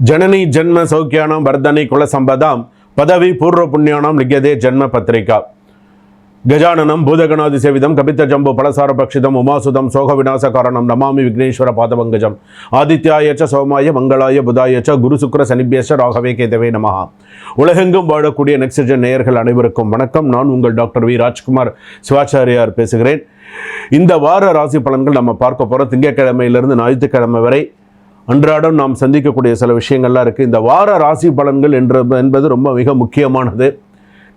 जननी जन्म सौख्यानां वर्धनी कुल संपदां पदवी पूर्व पुण्यानां लिख्यते जन्म पत्रिका गजाननं भूतगणादिसेवितं कपितजम्बो फलसारभक्षितम् उमासुतं शोकविनाशकारणं नमामि विघ्नेश्वर पादपङ्कजम् आदित्याय च सोमाय मंगलाय बुधाय च गुरु शुक्र शनिभ्यश्च राघवे केतवे நமஹ. உலகெங்கும் வாழக்கூடிய நெக்ஸ்ட்ஜென் நேயர்கள் அனைவருக்கும் வணக்கம். நான் உங்கள் டாக்டர் வி ராஜ்குமார் சிவாச்சாரியார் பேசுகிறேன். இந்த வார ராசி பலன்கள் நம்ம பார்க்க போகிறோம். திங்கட்கிழமையிலிருந்து ஞாயிற்றுக்கிழமை வரை அன்றாடம் நாம் சந்திக்கக்கூடிய சில விஷயங்கள்லாம் இருக்குது. இந்த வார ராசி பலன்கள் என்பது ரொம்ப மிக முக்கியமானது.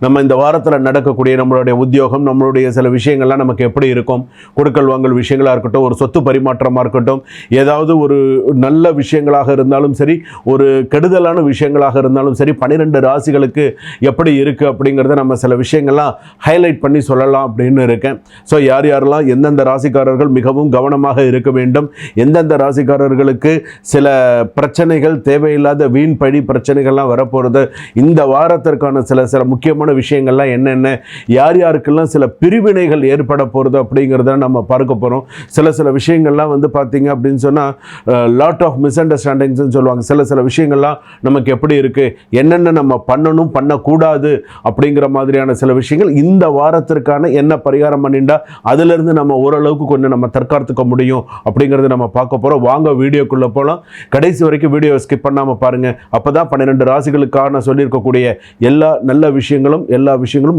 நம்ம இந்த வாரத்தில் நடக்கக்கூடிய நம்மளுடைய உத்தியோகம், நம்மளுடைய சில விஷயங்கள்லாம் நமக்கு எப்படி இருக்கும், கொடுக்கல் வாங்கல் விஷயங்களாக இருக்கட்டும், ஒரு சொத்து பரிமாற்றமாக இருக்கட்டும், ஏதாவது ஒரு நல்ல விஷயங்களாக இருந்தாலும் சரி, ஒரு கெடுதலான விஷயங்களாக இருந்தாலும் சரி, 12 ராசிகளுக்கு எப்படி இருக்குது அப்படிங்கிறத நம்ம சில விஷயங்கள்லாம் ஹைலைட் பண்ணி சொல்லலாம் அப்படின்னு இருக்கேன். ஸோ யாரெல்லாம் எந்தெந்த ராசிக்காரர்கள் மிகவும் கவனமாக இருக்க வேண்டும், எந்தெந்த ராசிக்காரர்களுக்கு சில பிரச்சனைகள், தேவையில்லாத வீண் பழி பிரச்சனைகள்லாம் வரப்போகிறது, இந்த வாரத்திற்கான சில முக்கியமான விஷயங்கள்லாம் என்னென்ன, யார் யாருக்கெல்லாம் சில பிரிவினைகள் ஏற்பட போகிறது அப்படிங்கிறத நம்ம பார்க்க போகிறோம். சில விஷயங்கள்லாம் வந்து பார்த்தீங்க அப்படின்னு சொன்னால் லாட் ஆஃப் மிஸ் அண்டர்ஸ்டாண்டிங்ஸ்ன்னு சொல்லுவாங்க. சில விஷயங்கள்லாம் நமக்கு எப்படி இருக்குது, என்னென்ன நம்ம பண்ணணும் பண்ணக்கூடாது அப்படிங்கிற மாதிரியான சில விஷயங்கள் இந்த வாரத்திற்கான என்ன பரிகாரம் பண்ணிட்டா அதிலிருந்து நம்ம ஓரளவுக்கு கொஞ்சம் நம்ம தற்காத்துக்க முடியும் அப்படிங்கிறத நம்ம பார்க்க போகிறோம். வாங்க வீடியோக்குள்ளே போகலாம். கடைசி வரைக்கும் வீடியோ ஸ்கிப் பண்ணாமல் பாருங்கள். அப்போ தான் 12 ராசிகளுக்கான சொல்லியிருக்கக்கூடிய எல்லா விஷயங்களும்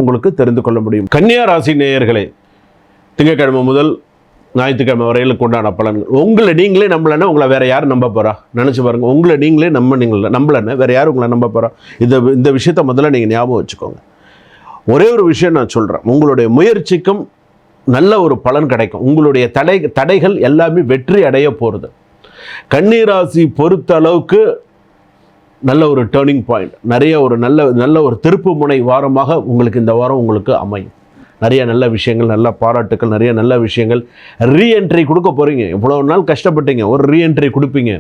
உங்களுக்கு தெரிந்து கொள்ள முடியும். கன்னியா ராசி நேயர்களே, திங்கட்கிழமை முதல் ஞாயிற்றுக்கிழமை வரையிலுக்கு உண்டான பலன்கள். உங்களை நீங்களே நம்பலன்னா உங்களை வேற யார் நம்ப போறா? நினைச்சு பாருங்க. உங்களை நீங்களே நம்பலன்னா வேற யார் உங்களை நம்ப போறா? இந்த விஷயத்த முதல்ல நீங்க ஞாபகம் வச்சுக்கோங்க. ஒரே ஒரு விஷயம் நான் சொல்றேன், உங்களுடைய முயற்சிக்கும் நல்ல ஒரு பலன் கிடைக்கும். உங்களுடைய தடைகள் எல்லாமே வெற்றி அடைய போறது. கன்னிராசி பொறுத்த அளவுக்கு நல்ல ஒரு டேர்னிங் பாயிண்ட், நிறைய ஒரு நல்ல ஒரு திருப்பு முனை வாரமாக உங்களுக்கு இந்த வாரம் உங்களுக்கு அமையும். நிறைய நல்ல விஷயங்கள், நல்ல பாராட்டுக்கள், நிறைய நல்ல விஷயங்கள். ரீஎன்ட்ரி கொடுக்க போகிறீங்க. இவ்வளோ நாள் கஷ்டப்பட்டீங்க, ஒரு ரீஎன்ட்ரி கொடுப்பீங்க.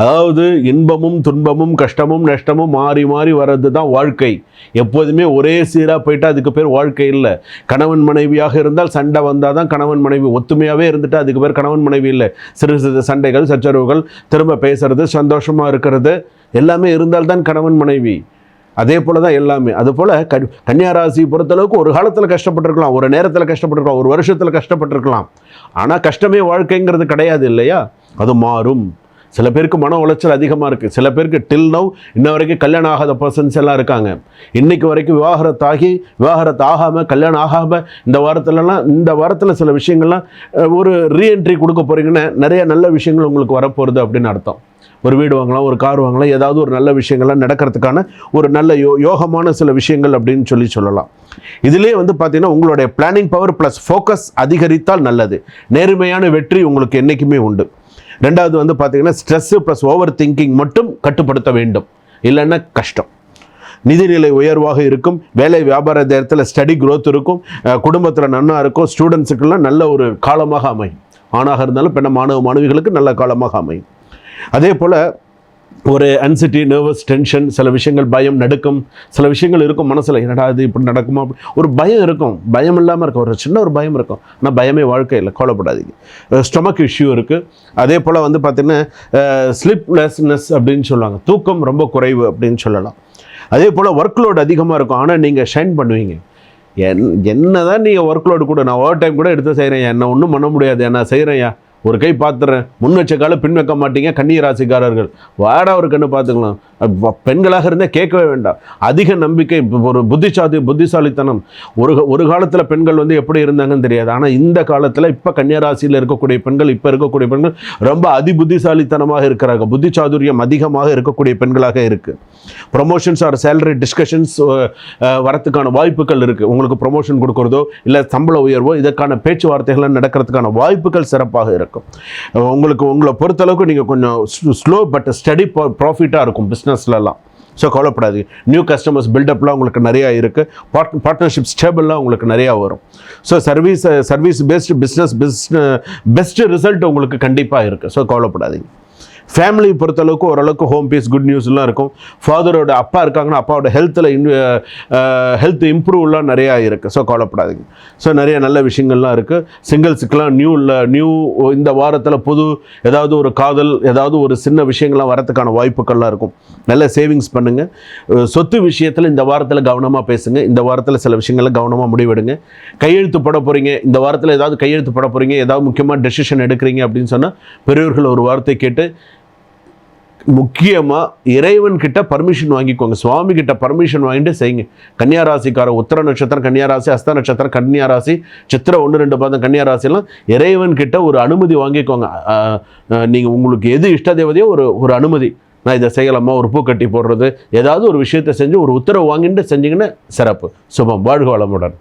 அதாவது இன்பமும் துன்பமும் கஷ்டமும் நஷ்டமும் மாறி மாறி வர்றது தான் வாழ்க்கை. எப்போதுமே ஒரே சீராக போயிட்டா அதுக்கு பேர் வாழ்க்கை இல்லை. கணவன் மனைவியாக இருந்தால் சண்டை வந்தால் தான் கணவன் மனைவி. ஒத்துமையாகவே இருந்துட்டு அதுக்கு பேர் கணவன் மனைவி இல்லை. சிறு சண்டைகள், சச்சரவுகள், திரும்ப பேசுறது, சந்தோஷமாக இருக்கிறது எல்லாமே இருந்தால்தான் கணவன் மனைவி. அதே போல் தான் எல்லாமே. அதுபோல் கன்னியாராசி பொறுத்தளவுக்கு ஒரு காலத்தில் கஷ்டப்பட்டிருக்கலாம், ஒரு நேரத்தில் கஷ்டப்பட்டிருக்கலாம், ஒரு வருஷத்தில் கஷ்டப்பட்டிருக்கலாம். ஆனால் கஷ்டமே வாழ்க்கைங்கிறது கிடையாது இல்லையா? அது மாறும். சில பேருக்கு மன உளைச்சல் அதிகமாக இருக்குது. சில பேருக்கு டில் நவ் இன்ன வரைக்கும் கல்யாணம் ஆகாத பர்சன்ஸ் எல்லாம் இருக்காங்க. இன்றைக்கு வரைக்கும் விவாகரத்து ஆகாமல், கல்யாணம் ஆகாமல் இந்த வாரத்தில் சில விஷயங்கள்லாம் ஒரு ரீஎன்ட்ரி கொடுக்க போகிறீங்கன்னா நிறைய நல்ல விஷயங்கள் உங்களுக்கு வரப்போகிறது அப்படின்னு அர்த்தம். ஒரு வீடு வாங்கலாம், ஒரு கார் வாங்கலாம், ஏதாவது ஒரு நல்ல விஷயங்கள்லாம் நடக்கிறதுக்கான ஒரு நல்ல யோகமான சில விஷயங்கள் அப்படின்னு சொல்லலாம். இதிலே வந்து பார்த்தீங்கன்னா உங்களுடைய பிளானிங் பவர் ப்ளஸ் ஃபோக்கஸ் அதிகரித்தால் நல்லது. நேர்மையான வெற்றி உங்களுக்கு என்றைக்குமே உண்டு. ரெண்டாவது வந்து பார்த்தீங்கன்னா ஸ்ட்ரெஸ்ஸு ப்ளஸ் ஓவர் திங்கிங் மட்டும் கட்டுப்படுத்த வேண்டும், இல்லைன்னா கஷ்டம். நிதிநிலை உயர்வாக இருக்கும். வேலை வியாபார நேரத்தில் ஸ்டடி க்ரோத் இருக்கும். குடும்பத்தில் நன்னா இருக்கும். ஸ்டூடெண்ட்ஸுக்கெல்லாம் நல்ல ஒரு காலமாக அமையும். ஆணாக இருந்தாலும் மாணவிகளுக்கு நல்ல காலமாக அமையும். அதே போல் ஒரு அன்சிட்டி, நர்வஸ், டென்ஷன், சில விஷயங்கள் பயம், நடுக்கம், சில விஷயங்கள் இருக்கும் மனசில். என்னடா இது இப்படி நடக்குமா, ஒரு பயம் இருக்கும். பயம் இல்லாமல் இருக்கும், ஒரு சின்ன ஒரு பயம் இருக்கும். ஆனால் பயமே வாழ்க்கை இல்லை, கவலைப்படாதீங்க. ஸ்டொமக் இஷ்யூ இருக்குது. அதே போல் வந்து பார்த்திங்கன்னா ஸ்லீப்லெஸ்னஸ் அப்படின்னு சொல்லுவாங்க, தூக்கம் ரொம்ப குறைவு அப்படின்னு சொல்லலாம். அதே போல் ஒர்க் லோடு அதிகமாக இருக்கும். ஆனால் நீங்கள் ஷைன் பண்ணுவீங்க. என்ன தான் நீங்கள் ஒர்க் லோடு கூட, நான் ஓவர் டைம் கூட எடுத்து செய்கிறேன், என்ன ஒன்றும் பண்ண முடியாது, நான் செய்கிறேன்யா, ஒரு கை பார்த்துறேன், முன் வச்ச காலம் பின் வைக்க மாட்டீங்க. கன்னிராசிக்காரர்கள் வாடா ஒரு கண்ணு பார்த்துக்கலாம். பெண்களாக இருந்தால் கேட்கவே வேண்டாம். அதிக நம்பிக்கை, ஒரு புத்திசாலித்தனம். ஒரு காலத்தில் பெண்கள் வந்து எப்படி இருந்தாங்கன்னு தெரியாது. ஆனால் இந்த காலத்தில் இப்போ கன்னிராசியில் இருக்கக்கூடிய பெண்கள், இப்போ இருக்கக்கூடிய பெண்கள் ரொம்ப புத்திசாலித்தனமாக இருக்கிறாங்க. புத்திசாதுரியம் அதிகமாக இருக்கக்கூடிய பெண்களாக இருக்குது. ப்ரொமோஷன்ஸ் ஆர் சேலரி டிஸ்கஷன்ஸ் வரத்துக்கான வாய்ப்புகள் இருக்குது. உங்களுக்கு ப்ரொமோஷன் கொடுக்குறதோ இல்லை சம்பள உயர்வோ இதற்கான பேச்சுவார்த்தைகள் நடக்கிறதுக்கான வாய்ப்புகள் சிறப்பாக இருக்கும். உங்களை பொறுத்தளவுக்கு நீங்கள் கொஞ்சம் ஸ்லோ பட் ஸ்டடி ப்ராஃபிட்டாக இருக்கும் பிஸ்னஸ்லாம். ஸோ கவலைப்படாது. நியூ கஸ்டமர்ஸ் பில்டப்லாம் உங்களுக்கு நிறையா இருக்குது. பார்ட்னர்ஷிப் ஸ்டேபிள்லாம் உங்களுக்கு நிறையா வரும். So service based best result உங்களுக்கு கண்டிப்பாக இருக்குது. ஸோ கவலைப்படாதீங்க. ஃபேமிலி பொறுத்தளவுக்கு ஓரளவுக்கு ஹோம் பீஸ் குட் நியூஸ்லாம் இருக்கும். ஃபாதரோட அப்பா இருக்காங்கன்னா அப்பாவோட ஹெல்த் இம்ப்ரூவ்லாம் நிறையா இருக்குது. ஸோ கவலைப்படாதீங்க. ஸோ நிறைய நல்ல விஷயங்கள்லாம் இருக்குது. சிங்கிள்ஸுக்கெலாம் நியூ இந்த வாரத்தில் புது ஏதாவது ஒரு காதல் ஏதாவது ஒரு சின்ன விஷயங்கள்லாம் வரத்துக்கான வாய்ப்புகள்லாம் இருக்கும். நல்ல சேவிங்ஸ் பண்ணுங்கள். சொத்து விஷயத்தில் இந்த வாரத்தில் கவனமாக பேசுங்க. இந்த வாரத்தில் சில விஷயங்களில் கவனமாக முடிவெடுங்க. கையெழுத்து போட போகிறீங்க, இந்த வாரத்தில் ஏதாவது கையெழுத்து போட போகிறீங்க, ஏதாவது முக்கியமாக டெசிஷன் எடுக்கிறீங்க அப்படின்னு சொன்னால் பெரியவர்கள் ஒரு வார்த்தை கேட்டு முக்கியமாக இறைவன் கிட்ட பர்மிஷன் வாங்கிக்கோங்க. சுவாமி கிட்ட பர்மிஷன் வாங்கிட்டு செய்யுங்க. கன்னியாராசிக்கார உத்திர நட்சத்திரம் கன்னியாராசி, ஹஸ்த நட்சத்திரம் கன்னியாராசி, சித்திரை 1-2 பாதம் கன்னியாராசிலாம் இறைவன் கிட்ட ஒரு அனுமதி வாங்கிக்கோங்க. நீங்கள் உங்களுக்கு எது இஷ்ட தேவதையோ ஒரு அனுமதி, நான் இதை செய்யலாமா, ஒரு பூ கட்டி போடுறது, ஏதாவது ஒரு விஷயத்தை செஞ்சு ஒரு உத்தரவு வாங்கிட்டு செஞ்சீங்கன்னா சிறப்பு. சுபம். வாழ்க வளமுடன்.